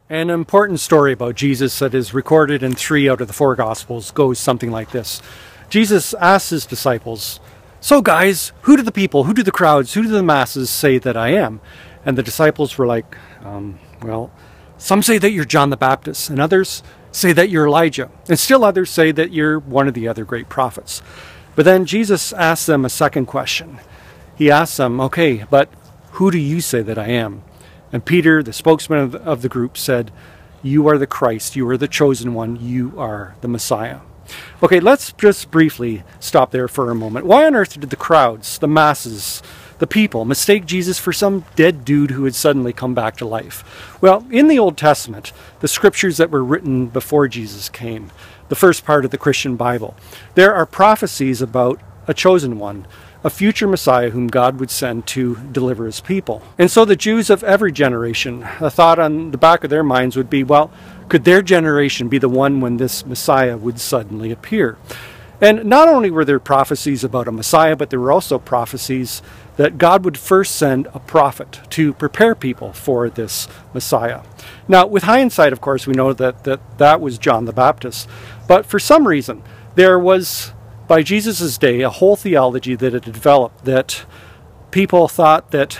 An important story about Jesus that is recorded in 3 out of the 4 Gospels goes something like this. Jesus asks his disciples, "So guys, who do the people, who do the crowds, who do the masses say that I am?" And the disciples were like, well, some say that you're John the Baptist, and others say that you're Elijah, and still others say that you're one of the other great prophets. But then Jesus asks them a second question. He asks them, okay, but who do you say that I am? And Peter, the spokesman of the group, said, "You are the Christ, you are the chosen one, you are the Messiah." Okay, let's just briefly stop there for a moment. Why on earth did the crowds, the masses, the people mistake Jesus for some dead dude who had suddenly come back to life? Well, in the Old Testament, the scriptures that were written before Jesus came, the first part of the Christian Bible, there are prophecies about a chosen one, a future Messiah whom God would send to deliver his people. And so the Jews of every generation, a thought on the back of their minds would be, well, could their generation be the one when this Messiah would suddenly appear? And not only were there prophecies about a Messiah, but there were also prophecies that God would first send a prophet to prepare people for this Messiah. Now, with hindsight, of course, we know that was John the Baptist. But for some reason, there was, by Jesus' day, a whole theology that had developed that people thought that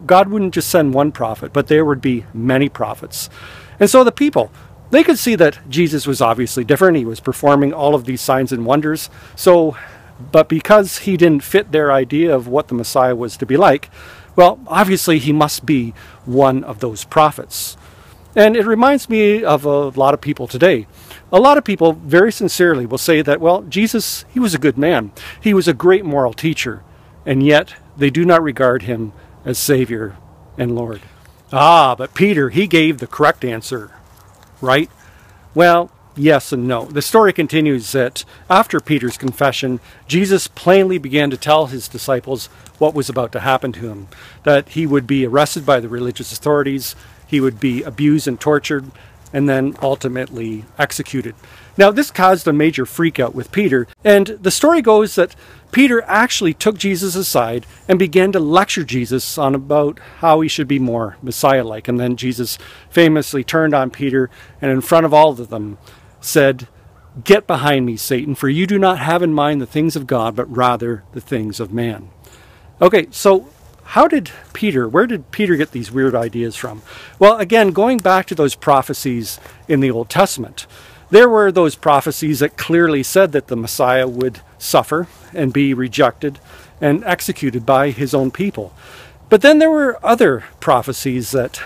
God wouldn't just send one prophet, but there would be many prophets. And so the people, they could see that Jesus was obviously different. He was performing all of these signs and wonders. But because he didn't fit their idea of what the Messiah was to be like, well, obviously he must be one of those prophets. And it reminds me of a lot of people today. A lot of people very sincerely will say that, well, Jesus, he was a good man. He was a great moral teacher. And yet they do not regard him as Savior and Lord. Ah, but Peter, he gave the correct answer, right? Well, yes and no. The story continues that after Peter's confession, Jesus plainly began to tell his disciples what was about to happen to him, that he would be arrested by the religious authorities, he would be abused and tortured, and then ultimately executed. Now, this caused a major freak out with Peter, and the story goes that Peter actually took Jesus aside and began to lecture Jesus on about how he should be more Messiah-like. And then Jesus famously turned on Peter and in front of all of them said, "Get behind me, Satan, for you do not have in mind the things of God, but rather the things of man." Okay, so where did Peter get these weird ideas from? Well, again, going back to those prophecies in the Old Testament, there were those prophecies that clearly said that the Messiah would suffer and be rejected and executed by his own people. But then there were other prophecies that,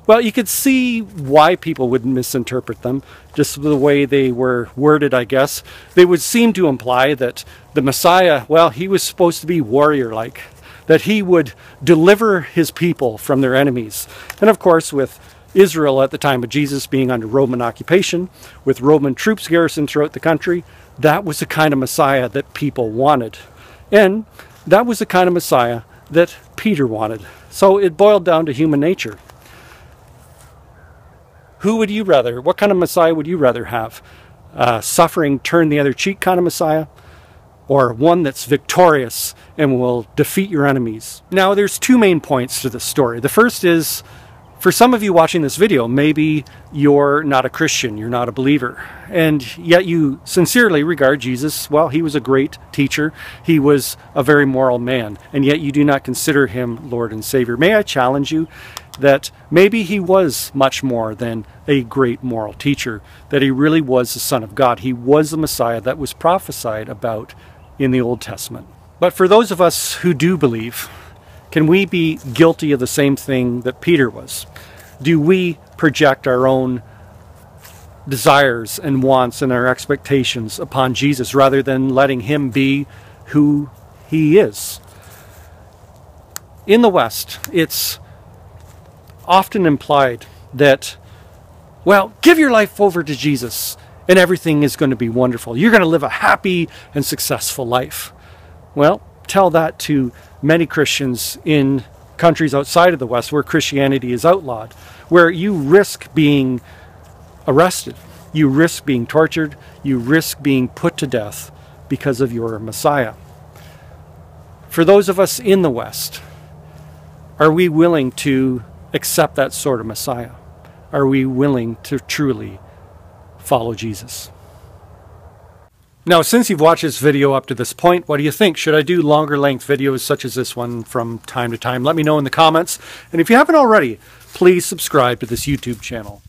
well, you could see why people would misinterpret them, just the way they were worded, I guess. They would seem to imply that the Messiah, well, he was supposed to be warrior-like, that he would deliver his people from their enemies. And of course, with Israel at the time of Jesus being under Roman occupation, with Roman troops garrisoned throughout the country, that was the kind of Messiah that people wanted. And that was the kind of Messiah that Peter wanted. So it boiled down to human nature. What kind of Messiah would you rather have? Suffering, turn the other cheek kind of Messiah? Or one that's victorious and will defeat your enemies? Now, there's 2 main points to this story. The first is, for some of you watching this video, maybe you're not a Christian, you're not a believer, and yet you sincerely regard Jesus. Well, he was a great teacher, he was a very moral man, and yet you do not consider him Lord and Savior. May I challenge you that maybe he was much more than a great moral teacher, that he really was the Son of God. He was the Messiah that was prophesied about in the Old Testament. But for those of us who do believe, can we be guilty of the same thing that Peter was? Do we project our own desires and wants and our expectations upon Jesus rather than letting him be who he is? In the West, it's often implied that, well, give your life over to Jesus and everything is going to be wonderful. You're going to live a happy and successful life. Well, tell that to many Christians in countries outside of the West where Christianity is outlawed, where you risk being arrested, you risk being tortured, you risk being put to death because of your Messiah. For those of us in the West, are we willing to accept that sort of Messiah? are we willing to truly follow Jesus? Now, since you've watched this video up to this point, what do you think? Should I do longer length videos such as this one from time to time? Let me know in the comments. And if you haven't already, please subscribe to this YouTube channel.